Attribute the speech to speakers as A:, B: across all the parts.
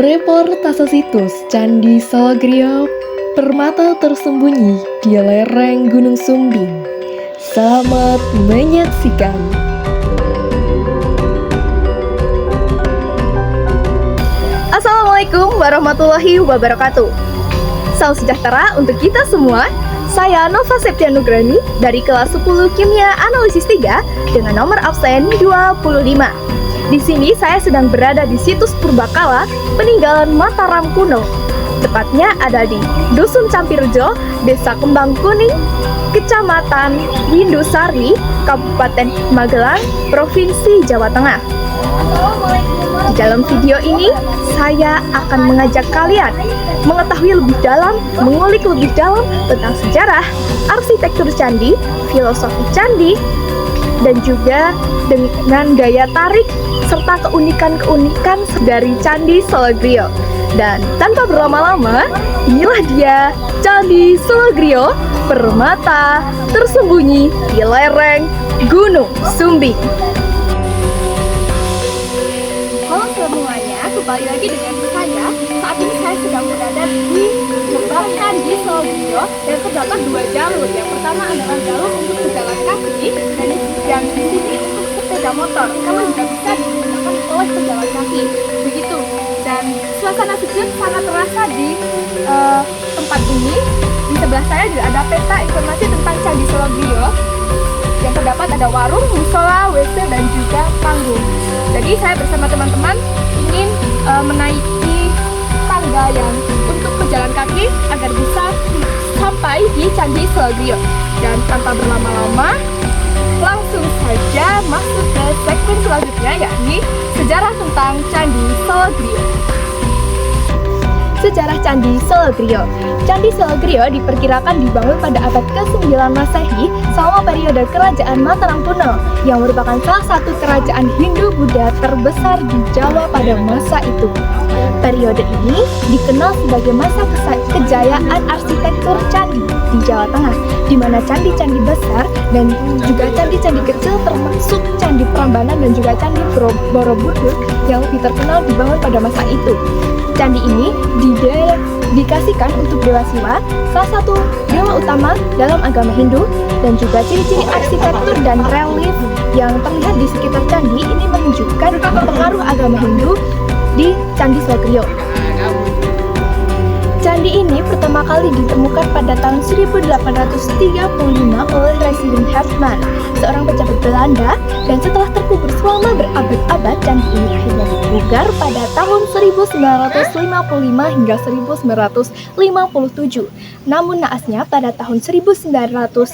A: Reportase situs Candi Salagriya, permata tersembunyi di lereng Gunung Sumbing. Selamat menyaksikan.
B: Assalamualaikum warahmatullahi wabarakatuh. Salam sejahtera untuk kita semua. Saya Nova Septianugrani dari kelas 10 Kimia Analisis 3 dengan nomor absen 25. Di sini saya sedang berada di situs purbakala peninggalan Mataram kuno. Tepatnya ada di Dusun Campirjo, Desa Kembang Kuning, Kecamatan Windusari, Kabupaten Magelang, Provinsi Jawa Tengah. Di dalam video ini, saya akan mengajak kalian mengetahui lebih dalam, mengulik lebih dalam tentang sejarah, arsitektur candi, filosofi candi, dan juga dengan gaya tarik serta keunikan-keunikan dari Candi Salagriya. Dan tanpa berlama-lama, inilah dia Candi Salagriya, permata tersembunyi di lereng Gunung Sumbing. Halo semuanya, kembali lagi dengan saya. Saat ini saya sedang berada di gerbang Candi Salagriya dan terdapat dua jalur. Yang pertama adalah jalur untuk pejalan kaki dan yang di sini untuk sepeda motor. Kamu juga bisa digunakan oleh pejalan kaki. Begitu. Dan suasana sejuk sangat terasa di tempat ini. Di sebelah saya juga ada peta informasi tentang Candi Salagriya. Yang terdapat ada warung, musola, WC dan juga panggung. Jadi saya bersama teman-teman ingin menaiki tangga yang untuk pejalan kaki agar bisa sampai di Candi Salagriya. Dan tanpa berlama-lama, langsung saja masuk ke segmen selanjutnya, yakni sejarah tentang Candi Salagriya. Sejarah Candi Salagriya. Candi Salagriya diperkirakan dibangun pada abad ke-9 Masehi selama periode kerajaan Mataram kuno, yang merupakan salah satu kerajaan Hindu-Buddha terbesar di Jawa pada masa itu. Periode ini dikenal sebagai masa kejayaan arsitektur candi di Jawa Tengah, di mana candi-candi besar dan juga candi-candi kecil termasuk Candi Prambanan dan juga Candi Borobudur yang lebih terkenal dibangun pada masa itu. Candi ini dikasihkan untuk Dewa Siwa, salah satu dewa utama dalam agama Hindu, dan juga ciri-ciri arsitektur dan relief yang terlihat di sekitar candi ini menunjukkan pengaruh agama Hindu di Candi Salagriya. Candi ini pertama kali ditemukan pada tahun 1835 oleh Resident Hofmann, seorang pejabat Belanda, dan setelah terkubur selama berabad-abad, candi ini akhirnya dipugar pada tahun 1955 hingga 1957. Namun naasnya pada tahun 1998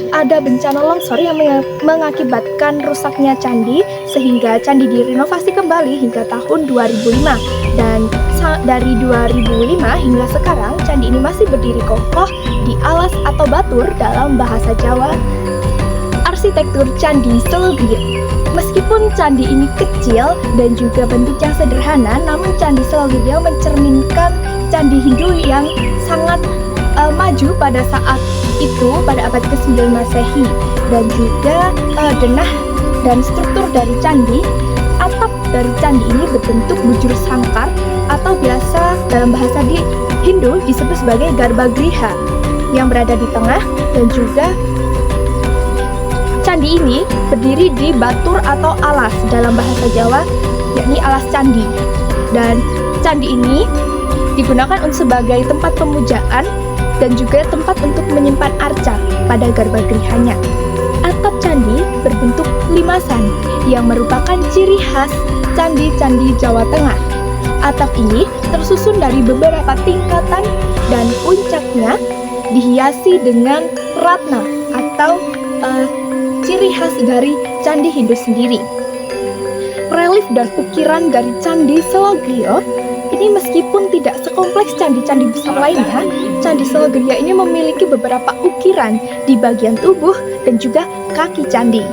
B: ada bencana longsor yang mengakibatkan rusaknya candi, sehingga candi direnovasi kembali hingga tahun 2005. Dan dari 2005 hingga sekarang, candi ini masih berdiri kokoh di alas atau batur dalam bahasa Jawa. Arsitektur Candi Salagriya. Meskipun candi ini kecil dan juga bentuknya sederhana, namun Candi Salagriya mencerminkan candi Hindu yang sangat maju pada saat itu, pada abad ke-9 Masehi. Dan juga denah dan struktur dari candi, atap dari candi ini berbentuk bujur sangkar atau biasa dalam bahasa di Hindu disebut sebagai Garbagriha yang berada di tengah. Dan juga candi ini berdiri di batur atau alas dalam bahasa Jawa, yakni alas candi. Dan candi ini digunakan sebagai tempat pemujaan dan juga tempat untuk menyimpan arca pada garbagrihanya. Atap candi berbentuk limasan yang merupakan ciri khas candi-candi Jawa Tengah. Atap ini tersusun dari beberapa tingkatan dan puncaknya dihiasi dengan ratna atau ciri khas dari candi Hindu sendiri. Relief dan ukiran dari Candi Salagriya ini meskipun tidak sekompleks candi-candi besar lainnya, Candi Salagriya ini memiliki beberapa ukiran di bagian tubuh dan juga kaki candi.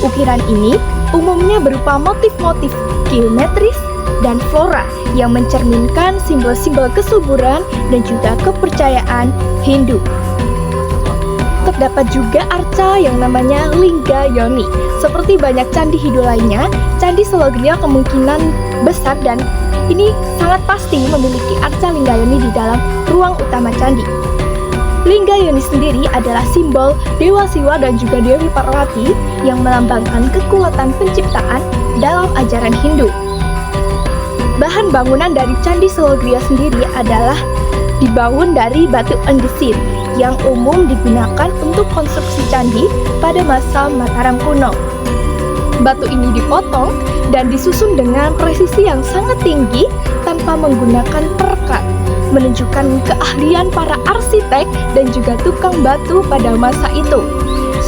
B: Ukiran ini umumnya berupa motif-motif geometris dan flora yang mencerminkan simbol-simbol kesuburan dan juga kepercayaan Hindu. terdapat juga arca yang namanya Lingga Yoni. Seperti banyak candi Hindu lainnya, Candi Salogriya kemungkinan besar dan ini sangat pasti memiliki arca Lingga Yoni di dalam ruang utama candi. Lingga Yoni sendiri adalah simbol Dewa Siwa dan juga Dewi Parwati yang melambangkan kekuatan penciptaan dalam ajaran Hindu. Bahan bangunan dari Candi Salogriya sendiri adalah dibangun dari batu andesit yang umum digunakan untuk konstruksi candi pada masa Mataram kuno. Batu ini dipotong dan disusun dengan presisi yang sangat tinggi tanpa menggunakan perekat, menunjukkan keahlian para arsitek dan juga tukang batu pada masa itu.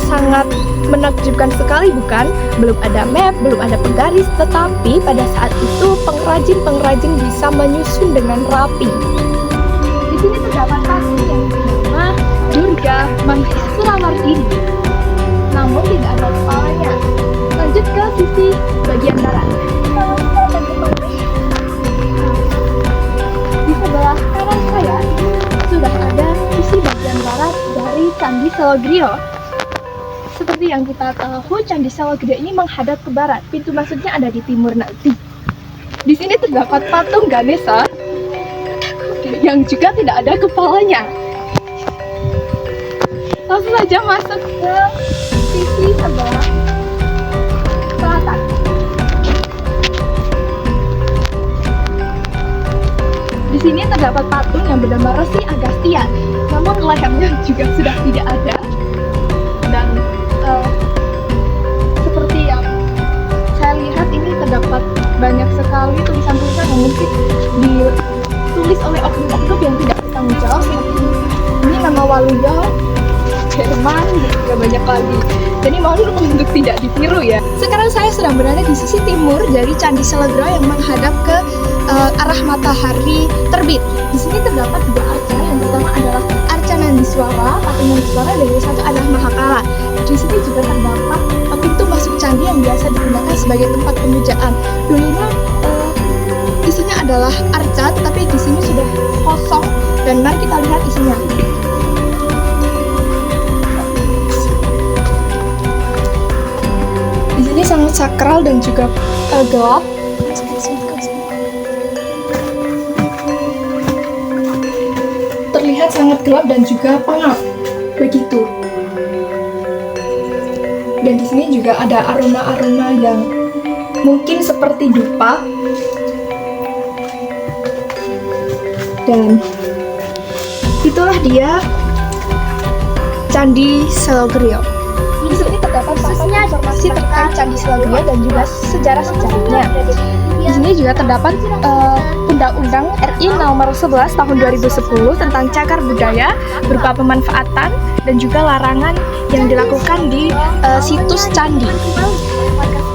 B: Sangat menakjubkan sekali bukan? Belum ada map, belum ada penggaris, tetapi pada saat itu pengrajin-pengrajin bisa menyusun dengan rapi. Di sini terdapat patung yang bernama Durga Maheswaramardini, namun tidak ada kepalanya. Lanjut ke sisi bagian barat. Di sebelah kanan saya sudah ada sisi bagian barat dari Candi Salogriya. Seperti yang kita tahu, Candi Salogriya ini menghadap ke barat. Pintu masuknya ada di timur nanti. Di sini terdapat patung Ganesha yang juga tidak ada kepalanya. Langsung saja masuk ke sisi sebelah selatan. Di sini terdapat patung yang bernama Resi Agastya, namun lehernya juga sudah tidak ada. Dan seperti yang saya lihat ini terdapat banyak sekali tulisan-tulisan yang mungkin ditulis oleh oknum-oknum yang tidak bertanggung jawab. Seperti ini nama Waluyo, Jerman, dan juga banyak lagi. Jadi mohon untuk tidak ditiru ya. Sekarang saya sedang berada di sisi timur dari Candi Salogriya yang menghadap ke arah matahari terbit. Di sini terdapat dua arca. Yang pertama adalah arca Nandiswara, patung Nandiswara, dan yang satu adalah Mahakala. Di sini juga terdapat pintu masuk candi yang biasa digunakan sebagai tempat pemujaan. Dulunya isinya adalah arca, tetapi di sini sudah kosong. Dan mari kita lihat isinya. Di sini sangat sakral dan juga gelap. Terlihat sangat gelap dan juga pengap. Begitu. Dan di sini juga ada aroma-aroma yang mungkin seperti dupa. Dan itulah dia Candi Salogriya. Di sini terdapat khususnya informasi terkait Candi Salogriya dan juga sejarah-sejarahnya. Di sini juga terdapat Undang-Undang RI Nomor 11 Tahun 2010 tentang cagar budaya berupa pemanfaatan dan juga larangan yang dilakukan di situs candi.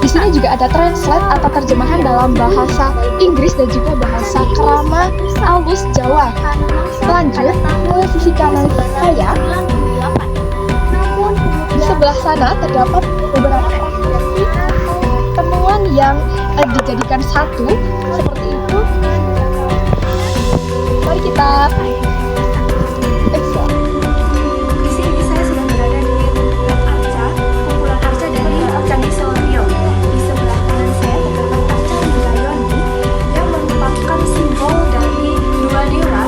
B: Di sini juga ada translate atau terjemahan dalam bahasa Inggris dan juga bahasa Krama Alus Jawa. Lanjut ke sisi kanan saya. Di sebelah sana terdapat beberapa temuan yang dijadikan satu seperti itu. Mari kita explore.
C: Di sini saya sudah berada di arca, kumpulan arca dari Candi Salogriya. Di sebelah kanan saya terdapat arca Lingga Yoni yang merupakan simbol dari dua dewa,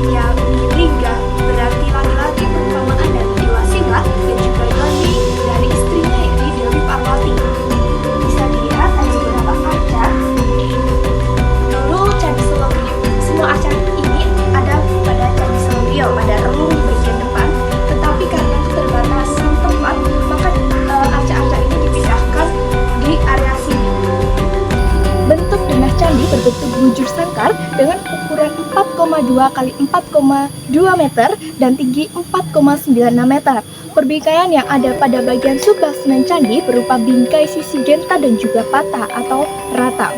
C: yang Lingga berarti laki-laki perumpamaan dari dewa Siwa dan juga Yoni dari istrinya yaitu Dewi Parwati. Bisa dilihat ada beberapa arca. Dulu Candi Salogriya, semua arca ini ada pada Candi Salogriya pada relung di bagian depan, tetapi karena keterbatasan tempat maka arca-arca ini dipindahkan di area sini.
B: Bentuk denah candi berbentuk bujur sangkar dengan ukuran 4,2 kali 4,2 meter dan tinggi 4,96 meter. Perbingkaian yang ada pada bagian subbasement candi berupa bingkai sisi genta dan juga patah atau rata.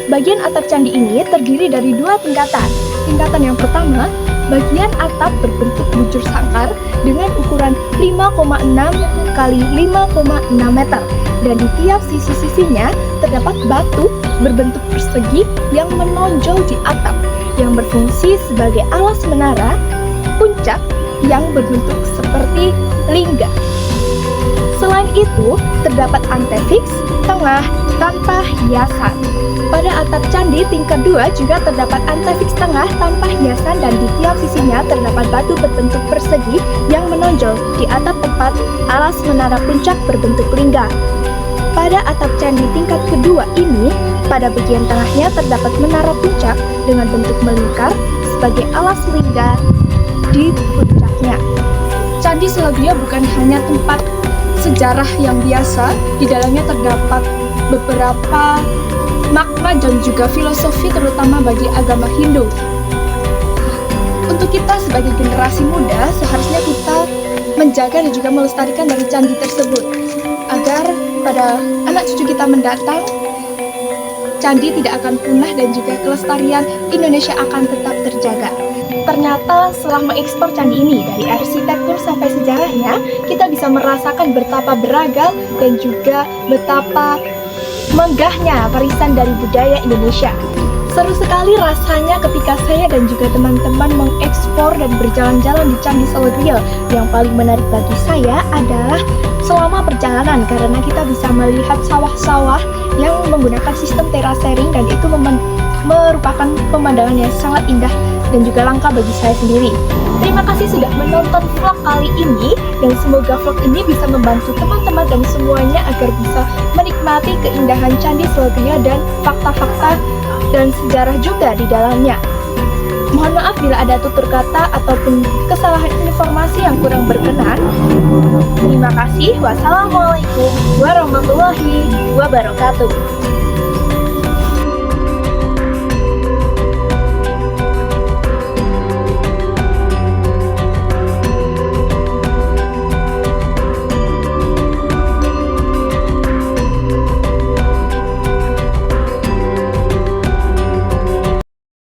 B: Bagian atap candi ini terdiri dari dua tingkatan. Tingkatan yang pertama, bagian atap berbentuk bujur sangkar dengan ukuran 5,6 kali 5,6 meter. Dan di tiap sisi-sisinya terdapat batu berbentuk persegi yang menonjol di atap, yang berfungsi sebagai alas menara, puncak, yang berbentuk seperti lingga. Selain itu, terdapat antefiks tengah tanpa hiasan. Pada atap candi tingkat 2 juga terdapat antefiks tengah tanpa hiasan dan di tiap sisinya terdapat batu berbentuk persegi yang menonjol di atap tempat alas menara puncak berbentuk lingga. Pada atap candi tingkat kedua ini, pada bagian tengahnya terdapat menara puncak dengan bentuk melingkar sebagai alas lingga di puncaknya. Candi Salabria bukan hanya tempat sejarah yang biasa, di dalamnya terdapat beberapa makna dan juga filosofi terutama bagi agama Hindu. Untuk kita sebagai generasi muda, seharusnya kita menjaga dan juga melestarikan dari candi tersebut agar pada anak cucu kita mendatang candi tidak akan punah dan juga kelestarian Indonesia akan tetap terjaga. Ternyata setelah mengekspor candi ini dari arsitektur sampai sejarahnya, kita bisa merasakan betapa beragam dan juga betapa megahnya warisan dari budaya Indonesia. Seru sekali rasanya ketika saya dan juga teman-teman mengekspor dan berjalan-jalan di Candi Salabria. Yang paling menarik bagi saya adalah selama perjalanan karena kita bisa melihat sawah-sawah yang menggunakan sistem terasering dan itu merupakan pemandangan yang sangat indah dan juga langka bagi saya sendiri. Terima kasih sudah menonton vlog kali ini dan semoga vlog ini bisa membantu teman-teman dan semuanya agar bisa menikmati keindahan Candi Salabria dan fakta-fakta dan sejarah juga di dalamnya. Mohon maaf bila ada tutur kata ataupun kesalahan informasi yang kurang berkenan. Terima kasih. Wassalamualaikum warahmatullahi wabarakatuh.